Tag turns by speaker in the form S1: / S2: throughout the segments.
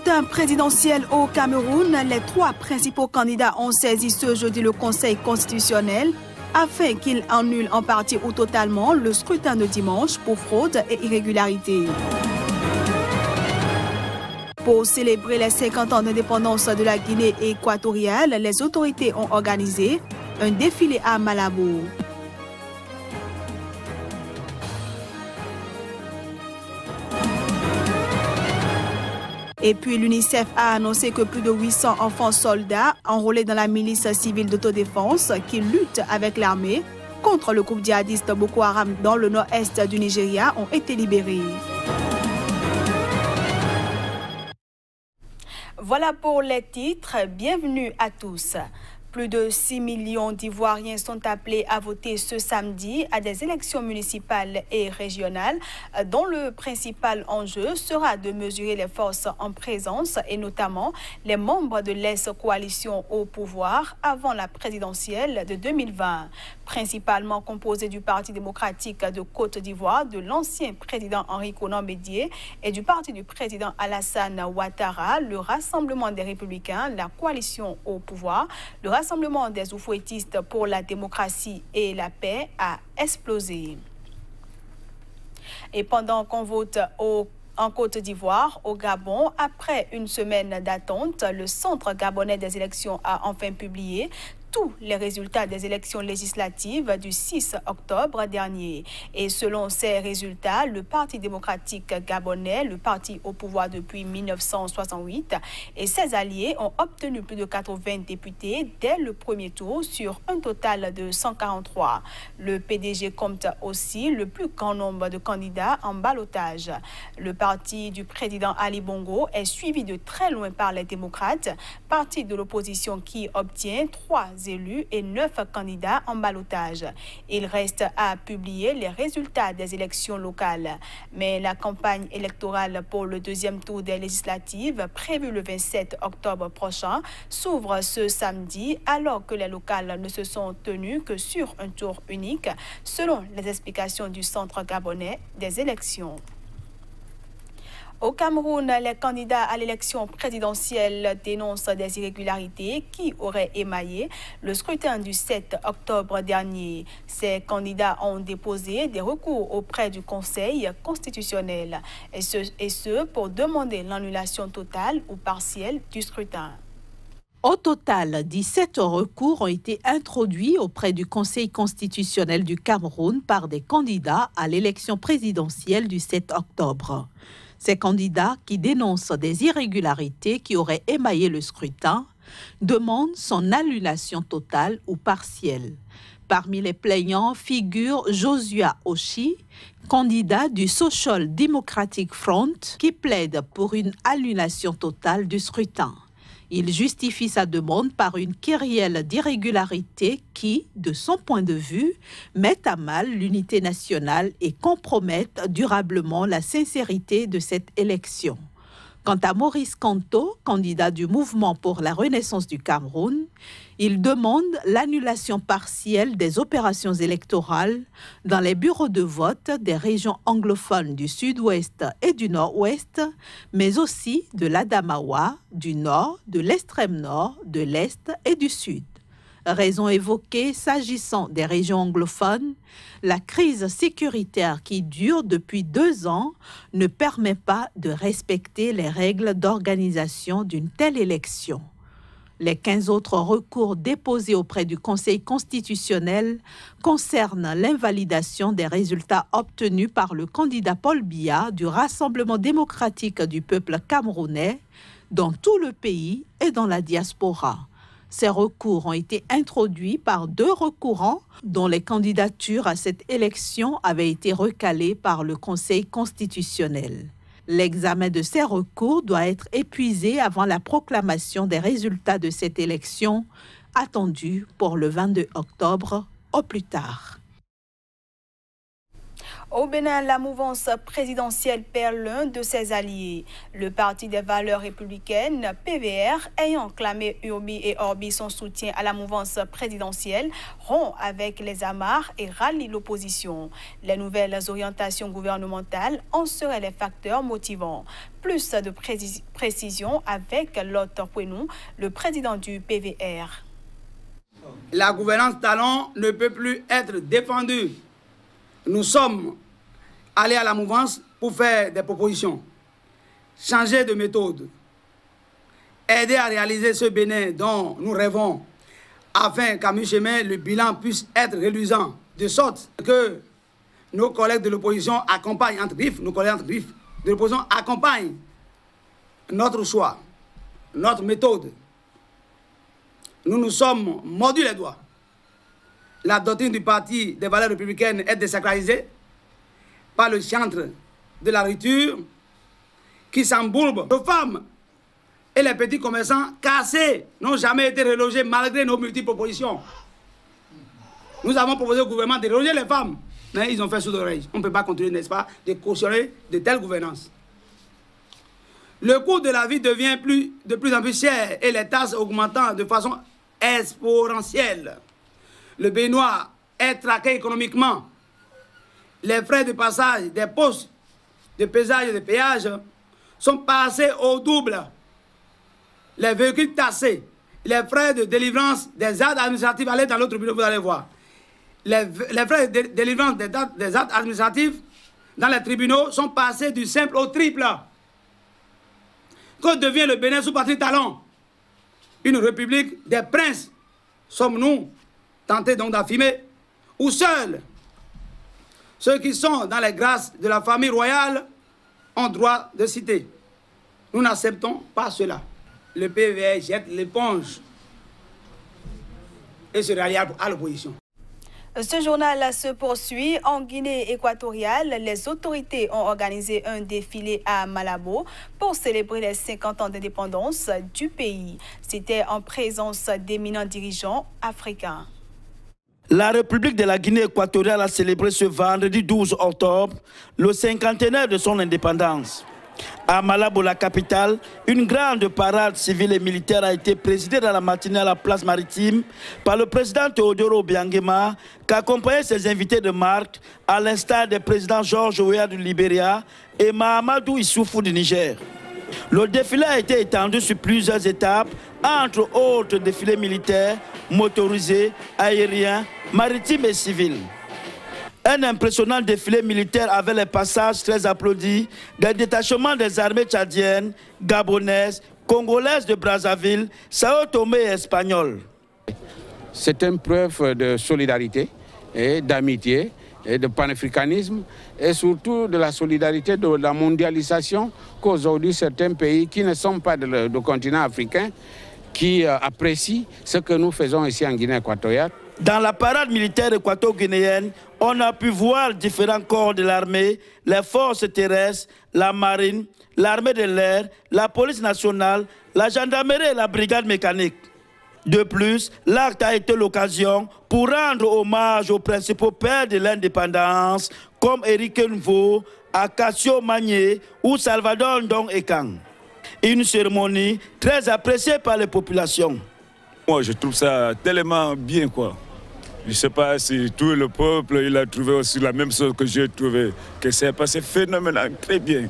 S1: scrutin présidentiel au Cameroun, les trois principaux candidats ont saisi ce jeudi le Conseil constitutionnel afin qu'il annule en partie ou totalement le scrutin de dimanche pour fraude et irrégularité. Pour célébrer les 50 ans d'indépendance de la Guinée équatoriale, les autorités ont organisé un défilé à Malabo. Et puis l'UNICEF a annoncé que plus de 800 enfants soldats enrôlés dans la milice civile d'autodéfense qui luttent avec l'armée contre le groupe djihadiste Boko Haram dans le nord-est du Nigeria ont été libérés. Voilà pour les titres. Bienvenue à tous. Plus de 6 millions d'Ivoiriens sont appelés à voter ce samedi à des élections municipales et régionales dont le principal enjeu sera de mesurer les forces en présence et notamment les membres de l'ex-coalition au pouvoir avant la présidentielle de 2020, principalement composée du Parti démocratique de Côte d'Ivoire, de l'ancien président Henri Konan Bédié et du parti du président Alassane Ouattara, le Rassemblement des Républicains, la coalition au pouvoir, le Rassemblement des oufouettistes pour la démocratie et la paix a explosé. Et pendant qu'on vote en Côte d'Ivoire, au Gabon, après une semaine d'attente, le Centre gabonais des élections a enfin publié tous les résultats des élections législatives du 6 octobre dernier. Et selon ces résultats, le Parti démocratique gabonais, le parti au pouvoir depuis 1968, et ses alliés ont obtenu plus de 80 députés dès le premier tour sur un total de 143. Le PDG compte aussi le plus grand nombre de candidats en ballottage. Le parti du président Ali Bongo est suivi de très loin par les démocrates, parti de l'opposition qui obtient 3 élus et 9 candidats en ballottage. Il reste à publier les résultats des élections locales. Mais la campagne électorale pour le deuxième tour des législatives, prévue le 27 octobre prochain, s'ouvre ce samedi alors que les locales ne se sont tenues que sur un tour unique, selon les explications du Centre gabonais des élections. Au Cameroun, les candidats à l'élection présidentielle dénoncent des irrégularités qui auraient émaillé le scrutin du 7 octobre dernier. Ces candidats ont déposé des recours auprès du Conseil constitutionnel, et ce pour demander l'annulation totale ou partielle du scrutin.
S2: Au total, 17 recours ont été introduits auprès du Conseil constitutionnel du Cameroun par des candidats à l'élection présidentielle du 7 octobre. Ces candidats, qui dénoncent des irrégularités qui auraient émaillé le scrutin, demandent son annulation totale ou partielle. Parmi les plaignants figure Joshua Oshi, candidat du Social Democratic Front, qui plaide pour une annulation totale du scrutin. Il justifie sa demande par une kyrielle d'irrégularités qui, de son point de vue, mettent à mal l'unité nationale et compromettent durablement la sincérité de cette élection. Quant à Maurice Kanto, candidat du Mouvement pour la Renaissance du Cameroun, il demande l'annulation partielle des opérations électorales dans les bureaux de vote des régions anglophones du sud-ouest et du nord-ouest, mais aussi de l'Adamawa, du nord, de l'extrême nord, de l'est et du sud. Raison évoquée s'agissant des régions anglophones, la crise sécuritaire qui dure depuis 2 ans ne permet pas de respecter les règles d'organisation d'une telle élection. Les 15 autres recours déposés auprès du Conseil constitutionnel concernent l'invalidation des résultats obtenus par le candidat Paul Biya du Rassemblement démocratique du peuple camerounais dans tout le pays et dans la diaspora. Ces recours ont été introduits par 2 recourants dont les candidatures à cette élection avaient été recalées par le Conseil constitutionnel. L'examen de ces recours doit être épuisé avant la proclamation des résultats de cette élection, attendue pour le 22 octobre au plus tard.
S1: Au Bénin, la mouvance présidentielle perd l'un de ses alliés. Le Parti des valeurs républicaines, PVR, ayant clamé urbi et orbi son soutien à la mouvance présidentielle, rompt avec les amarres et rallie l'opposition. Les nouvelles orientations gouvernementales en seraient les facteurs motivants. Plus de précision avec Lot Pwenou, le président du PVR.
S3: La gouvernance talon ne peut plus être défendue. Nous sommes allés à la mouvance pour faire des propositions, changer de méthode, aider à réaliser ce Bénin dont nous rêvons, afin qu'à mi-chemin, le bilan puisse être reluisant, de sorte que nos collègues de l'opposition accompagnent, entre griffes, nos collègues entre griffes de l'opposition accompagnent notre choix, notre méthode. Nous nous sommes mordus les doigts. La doctrine du Parti des valeurs républicaines est désacralisée par le chantre de la rupture qui s'embourbe. Nos femmes et les petits commerçants cassés n'ont jamais été relogés malgré nos multiples propositions. Nous avons proposé au gouvernement de reloger les femmes, mais ils ont fait sous l'oreille. On ne peut pas continuer, n'est-ce pas, de cautionner de telles gouvernances. Le coût de la vie devient de plus en plus cher et les taxes augmentant de façon exponentielle. Le Béninois est traqué économiquement. Les frais de passage des postes de pesage et de péage sont passés au double. Les véhicules taxés, les frais de délivrance des actes administratifs, allez dans l'autre bureau, vous allez voir. Les frais de délivrance des actes administratifs dans les tribunaux sont passés du simple au triple. Que devient le Bénin sous Patrice Talon? Une république des princes. Sommes-nous tentés donc d'affirmer? Ou seuls ceux qui sont dans les grâces de la famille royale ont droit de citer? Nous n'acceptons pas cela. Le PVR jette l'éponge et se rallie à l'opposition.
S1: Ce journal se poursuit. En Guinée équatoriale, les autorités ont organisé un défilé à Malabo pour célébrer les 50 ans d'indépendance du pays. C'était en présence d'éminents dirigeants africains.
S4: La République de la Guinée équatoriale a célébré ce vendredi 12 octobre le cinquantenaire de son indépendance. À Malabo, la capitale, une grande parade civile et militaire a été présidée dans la matinée à la place maritime par le président Teodoro Obiangema, qui accompagnait ses invités de marque, à l'instar des présidents George Weah du Libéria et Mahamadou Issoufou du Niger. Le défilé a été étendu sur plusieurs étapes, entre autres défilés militaires, motorisés, aériens, maritimes et civils. Un impressionnant défilé militaire avec les passages très applaudis des détachements des armées tchadiennes, gabonaises, congolaises de Brazzaville, Sao Tomé et espagnoles.
S5: C'est une preuve de solidarité et d'amitié et de panafricanisme et surtout de la solidarité de la mondialisation qu'aujourd'hui certains pays qui ne sont pas du continent africain qui apprécient ce que nous faisons ici en Guinée équatoriale.
S4: Dans la parade militaire équato-guinéenne, on a pu voir différents corps de l'armée, les forces terrestres, la marine, l'armée de l'air, la police nationale, la gendarmerie et la brigade mécanique. De plus, l'acte a été l'occasion pour rendre hommage aux principaux pères de l'indépendance, comme Éric Nvo, Acacio Magné ou Salvador Ndong Ekang. Une cérémonie très appréciée par les populations.
S6: Moi, je trouve ça tellement bien, quoi. Je ne sais pas si tout le peuple il a trouvé aussi la même chose que j'ai trouvé, que c'est passé phénoménal, très bien.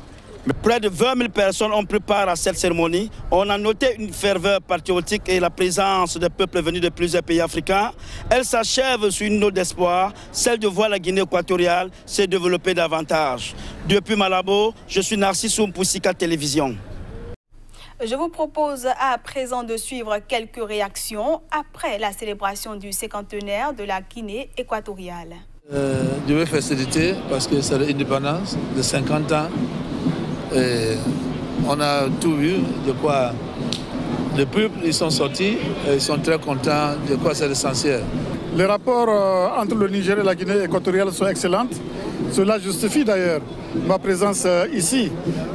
S4: Près de 20 000 personnes ont pris part à cette cérémonie. On a noté une ferveur patriotique et la présence des peuples venus de plusieurs pays africains. Elle s'achève sur une note d'espoir, celle de voir la Guinée équatoriale se développer davantage. Depuis Malabo, je suis Narcisse Oum pour Sika Télévision.
S1: Je vous propose à présent de suivre quelques réactions après la célébration du cinquantenaire de la Guinée équatoriale.
S7: Je vais féliciter parce que c'est l'indépendance de 50 ans. Et on a tout vu, de quoi les peuples ils sont sortis, et ils sont très contents, de quoi c'est l'essentiel.
S8: Les rapports entre le Niger et la Guinée équatoriale sont excellents. Cela justifie d'ailleurs ma présence ici.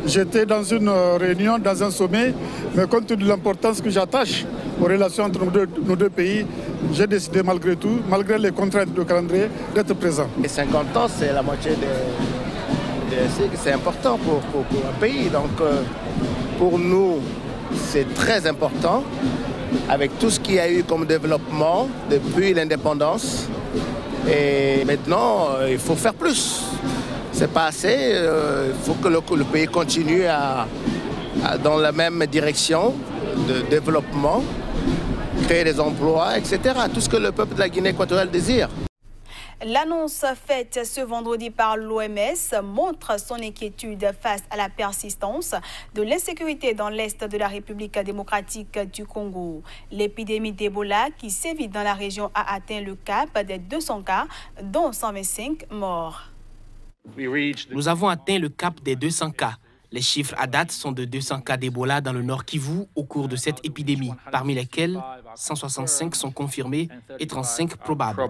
S8: J'étais dans une réunion, dans un sommet, mais compte tenu de l'importance que j'attache aux relations entre nos deux pays, j'ai décidé malgré tout, malgré les contraintes de calendrier, d'être présent.
S9: Et 50 ans, c'est la moitié c'est important pour un pays. Donc pour nous, c'est très important, avec tout ce qu'il y a eu comme développement depuis l'indépendance. Et maintenant, il faut faire plus. C'est pas assez, il faut que le pays continue dans la même direction de développement, créer des emplois, etc. Tout ce que le peuple de la Guinée équatoriale désire.
S1: L'annonce faite ce vendredi par l'OMS montre son inquiétude face à la persistance de l'insécurité dans l'est de la République démocratique du Congo. L'épidémie d'Ebola qui sévit dans la région a atteint le cap des 200 cas, dont 125 morts.
S10: Nous avons atteint le cap des 200 cas. Les chiffres à date sont de 200 cas d'Ebola dans le Nord Kivu au cours de cette épidémie, parmi lesquels 165 sont confirmés et 35 probables.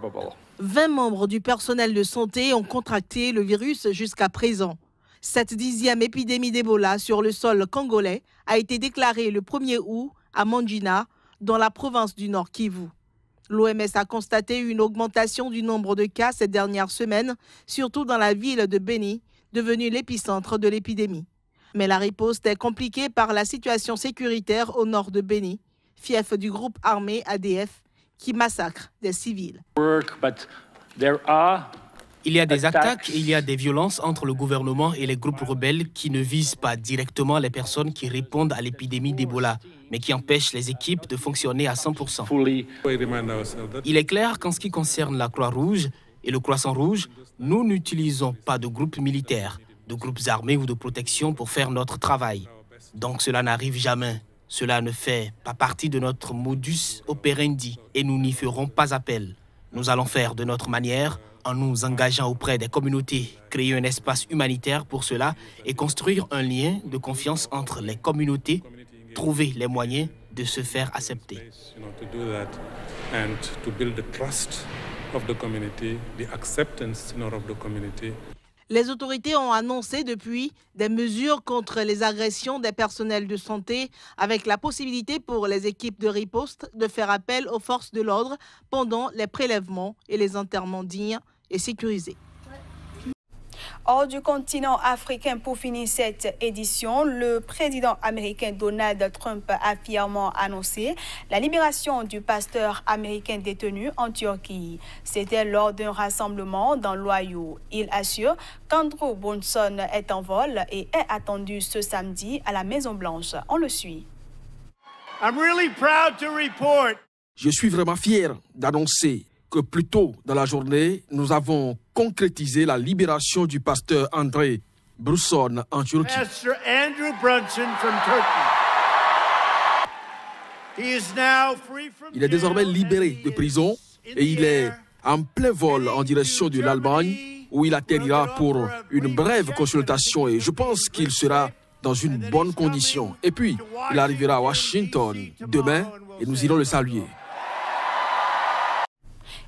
S2: 20 membres du personnel de santé ont contracté le virus jusqu'à présent. Cette 10e épidémie d'Ebola sur le sol congolais a été déclarée le 1er août à Mangina, dans la province du Nord Kivu. L'OMS a constaté une augmentation du nombre de cas ces dernières semaines, surtout dans la ville de Beni, devenue l'épicentre de l'épidémie. Mais la riposte est compliquée par la situation sécuritaire au nord de Beni, fief du groupe armé ADF, qui massacre des civils.
S10: Il y a des attaques et il y a des violences entre le gouvernement et les groupes rebelles qui ne visent pas directement les personnes qui répondent à l'épidémie d'Ebola, mais qui empêchent les équipes de fonctionner à 100%. Il est clair qu'en ce qui concerne la Croix-Rouge et le Croissant-Rouge, nous n'utilisons pas de groupes militaires, de groupes armés ou de protection pour faire notre travail. Donc cela n'arrive jamais. Cela ne fait pas partie de notre modus operandi et nous n'y ferons pas appel. Nous allons faire de notre manière en nous engageant auprès des communautés, créer un espace humanitaire pour cela et construire un lien de confiance entre les communautés, trouver les moyens de se faire accepter.
S2: Les autorités ont annoncé depuis des mesures contre les agressions des personnels de santé, avec la possibilité pour les équipes de riposte de faire appel aux forces de l'ordre pendant les prélèvements et les enterrements dignes et sécurisés.
S1: Hors du continent africain, pour finir cette édition, le président américain Donald Trump a fièrement annoncé la libération du pasteur américain détenu en Turquie. C'était lors d'un rassemblement dans l'Ohio. Il assure qu'Andrew Brunson est en vol et est attendu ce samedi à la Maison-Blanche. On le suit.
S11: Je suis vraiment fier d'annoncer que plus tôt dans la journée, nous avons concrétisé la libération du pasteur Andrew Brunson en Turquie. Il est désormais libéré de prison et il est en plein vol en direction de l'Allemagne où il atterrira pour une brève consultation et je pense qu'il sera dans une bonne condition. Et puis, il arrivera à Washington demain et nous irons le saluer.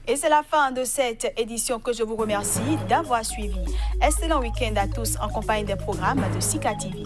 S1: Et c'est la fin de cette édition que je vous remercie d'avoir suivi. Excellent week-end à tous en compagnie des programmes de Sika TV.